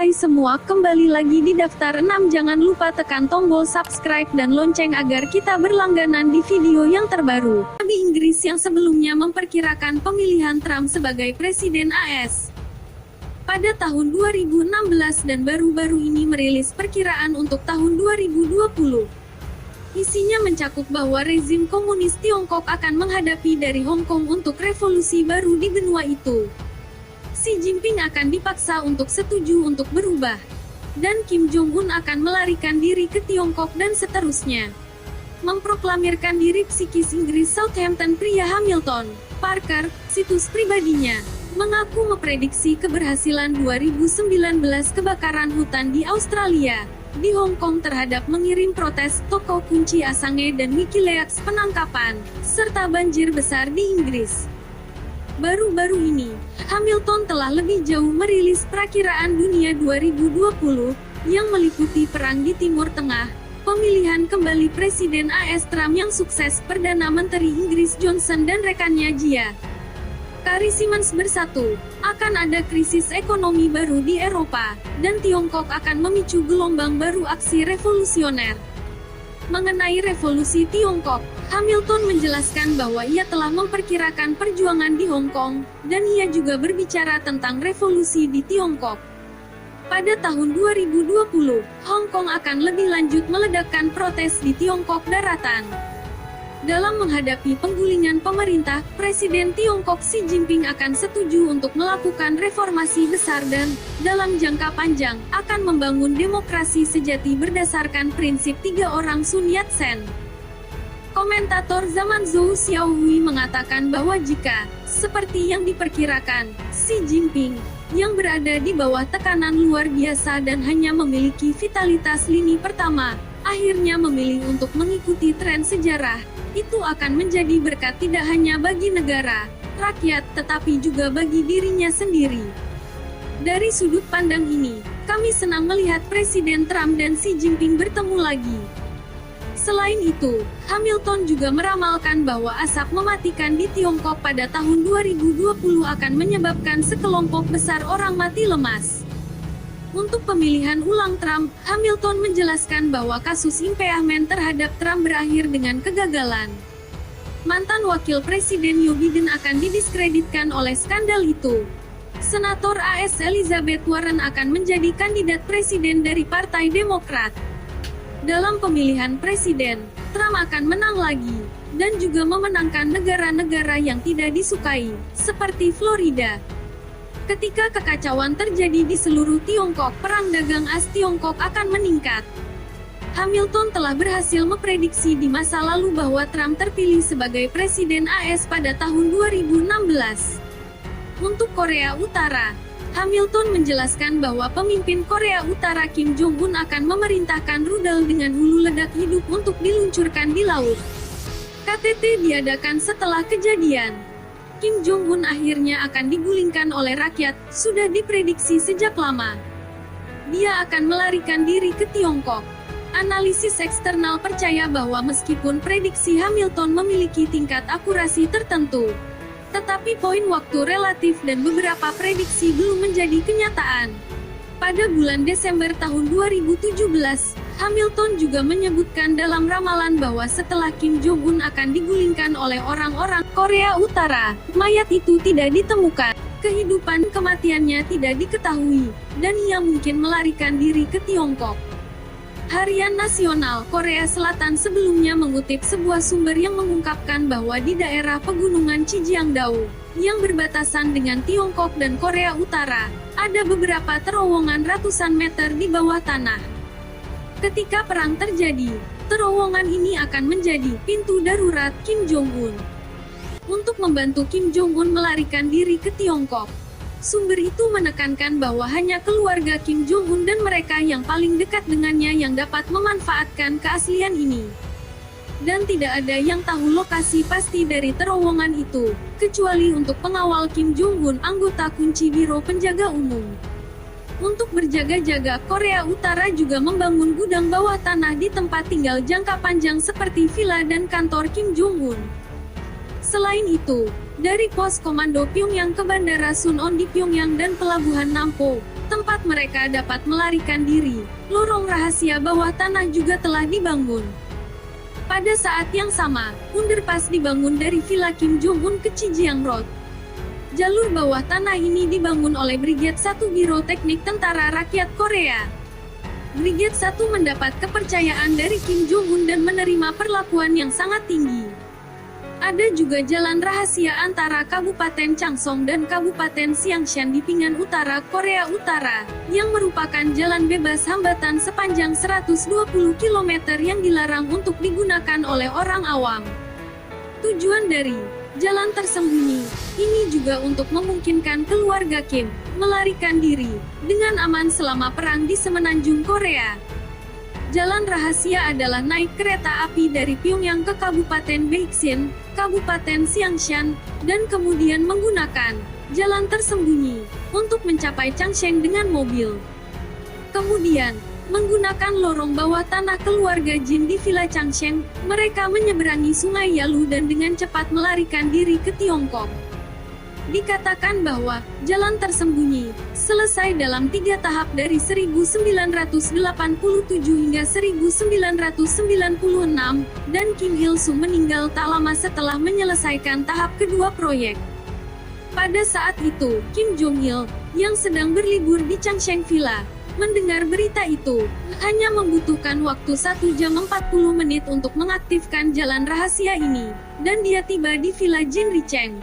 Hai semua, kembali lagi di Daftar 6. Jangan lupa tekan tombol subscribe dan lonceng agar kita berlangganan di video yang terbaru. Nabi Inggris yang sebelumnya memperkirakan pemilihan Trump sebagai Presiden AS pada tahun 2016 dan baru-baru ini merilis perkiraan untuk tahun 2020. Isinya mencakup bahwa rezim komunis Tiongkok akan menghadapi dari Hong Kong untuk revolusi baru di benua itu. Xi Jinping akan dipaksa untuk setuju untuk berubah. Dan Kim Jong-un akan melarikan diri ke Tiongkok dan seterusnya. Memproklamirkan diri psikis Inggris Southampton pria Hamilton Parker, situs pribadinya, mengaku memprediksi keberhasilan 2019 kebakaran hutan di Australia, di Hong Kong terhadap mengirim protes toko kunci Assange dan Wikileaks penangkapan, serta banjir besar di Inggris. Baru-baru ini, Hamilton telah lebih jauh merilis perakiraan dunia 2020, yang meliputi perang di Timur Tengah, pemilihan kembali Presiden AS Trump yang sukses, Perdana Menteri Inggris Johnson dan rekannya Jia Carey Simons bersatu, akan ada krisis ekonomi baru di Eropa, dan Tiongkok akan memicu gelombang baru aksi revolusioner. Mengenai revolusi Tiongkok, Hamilton menjelaskan bahwa ia telah memperkirakan perjuangan di Hong Kong, dan ia juga berbicara tentang revolusi di Tiongkok. Pada tahun 2020, Hong Kong akan lebih lanjut meledakkan protes di Tiongkok daratan. Dalam menghadapi penggulingan pemerintah, Presiden Tiongkok Xi Jinping akan setuju untuk melakukan reformasi besar dan, dalam jangka panjang, akan membangun demokrasi sejati berdasarkan prinsip tiga orang Sun Yat-sen. Komentator zaman Zhou Xiaohui mengatakan bahwa jika, seperti yang diperkirakan, Xi Jinping, yang berada di bawah tekanan luar biasa dan hanya memiliki vitalitas lini pertama, akhirnya memilih untuk mengikuti tren sejarah, itu akan menjadi berkat tidak hanya bagi negara, rakyat, tetapi juga bagi dirinya sendiri. Dari sudut pandang ini, kami senang melihat Presiden Trump dan Xi Jinping bertemu lagi. Selain itu, Hamilton juga meramalkan bahwa asap mematikan di Tiongkok pada tahun 2020 akan menyebabkan sekelompok besar orang mati lemas. Untuk pemilihan ulang Trump, Hamilton menjelaskan bahwa kasus impeachment terhadap Trump berakhir dengan kegagalan. Mantan Wakil Presiden Joe Biden akan didiskreditkan oleh skandal itu. Senator AS Elizabeth Warren akan menjadi kandidat presiden dari Partai Demokrat. Dalam pemilihan presiden, Trump akan menang lagi, dan juga memenangkan negara-negara yang tidak disukai, seperti Florida. Ketika kekacauan terjadi di seluruh Tiongkok, perang dagang AS Tiongkok akan meningkat. Hamilton telah berhasil memprediksi di masa lalu bahwa Trump terpilih sebagai Presiden AS pada tahun 2016. Untuk Korea Utara, Hamilton menjelaskan bahwa pemimpin Korea Utara Kim Jong-un akan memerintahkan rudal dengan hulu ledak hidup untuk diluncurkan di laut. KTT diadakan setelah kejadian. Kim Jong-un akhirnya akan digulingkan oleh rakyat, sudah diprediksi sejak lama. Dia akan melarikan diri ke Tiongkok. Analisis eksternal percaya bahwa meskipun prediksi Hamilton memiliki tingkat akurasi tertentu, tetapi poin waktu relatif dan beberapa prediksi belum menjadi kenyataan. Pada bulan Desember tahun 2017, Hamilton juga menyebutkan dalam ramalan bahwa setelah Kim Jong-un akan digulingkan oleh orang-orang Korea Utara, mayat itu tidak ditemukan, kehidupan kematiannya tidak diketahui, dan ia mungkin melarikan diri ke Tiongkok. Harian Nasional Korea Selatan sebelumnya mengutip sebuah sumber yang mengungkapkan bahwa di daerah pegunungan Chijiangdao, yang berbatasan dengan Tiongkok dan Korea Utara, ada beberapa terowongan ratusan meter di bawah tanah. Ketika perang terjadi, terowongan ini akan menjadi pintu darurat Kim Jong-un untuk membantu Kim Jong-un melarikan diri ke Tiongkok. Sumber itu menekankan bahwa hanya keluarga Kim Jong-un dan mereka yang paling dekat dengannya yang dapat memanfaatkan keaslian ini. Dan tidak ada yang tahu lokasi pasti dari terowongan itu, kecuali untuk pengawal Kim Jong-un, anggota kunci Biro Penjaga Umum. Untuk berjaga-jaga, Korea Utara juga membangun gudang bawah tanah di tempat tinggal jangka panjang seperti villa dan kantor Kim Jong-un. Selain itu, dari pos komando Pyongyang ke Bandara Sunon di Pyongyang dan Pelabuhan Nampo, tempat tempat mereka dapat melarikan diri. Lorong rahasia bawah tanah juga telah dibangun. Pada saat yang sama, underpass dibangun dari Villa Kim Jong-un ke Chijiang Road. Jalur bawah tanah ini dibangun oleh Brigade 1 Biro Teknik Tentara Rakyat Korea. Brigade 1 mendapat kepercayaan dari Kim Jong-un dan menerima perlakuan yang sangat tinggi. Ada juga jalan rahasia antara Kabupaten Changsong dan Kabupaten Xiangshan di pinggan utara Korea Utara, yang merupakan jalan bebas hambatan sepanjang 120 km yang dilarang untuk digunakan oleh orang awam. Tujuan dari jalan tersembunyi ini juga untuk memungkinkan keluarga Kim melarikan diri dengan aman selama perang di semenanjung Korea. Jalan rahasia adalah naik kereta api dari Pyongyang ke Kabupaten Baeksin, Kabupaten Xiangshan, dan kemudian menggunakan jalan tersembunyi untuk mencapai Changsheng dengan mobil. Kemudian, menggunakan lorong bawah tanah keluarga Jin di Villa Changsheng, mereka menyeberangi Sungai Yalu dan dengan cepat melarikan diri ke Tiongkok. Dikatakan bahwa jalan tersembunyi selesai dalam 3 tahap dari 1987 hingga 1996, dan Kim Il-sung meninggal tak lama setelah menyelesaikan tahap kedua proyek. Pada saat itu, Kim Jong-il, yang sedang berlibur di Changsheng Villa, mendengar berita itu, hanya membutuhkan waktu 1 jam 40 menit untuk mengaktifkan jalan rahasia ini, dan dia tiba di Villa Jinricheng.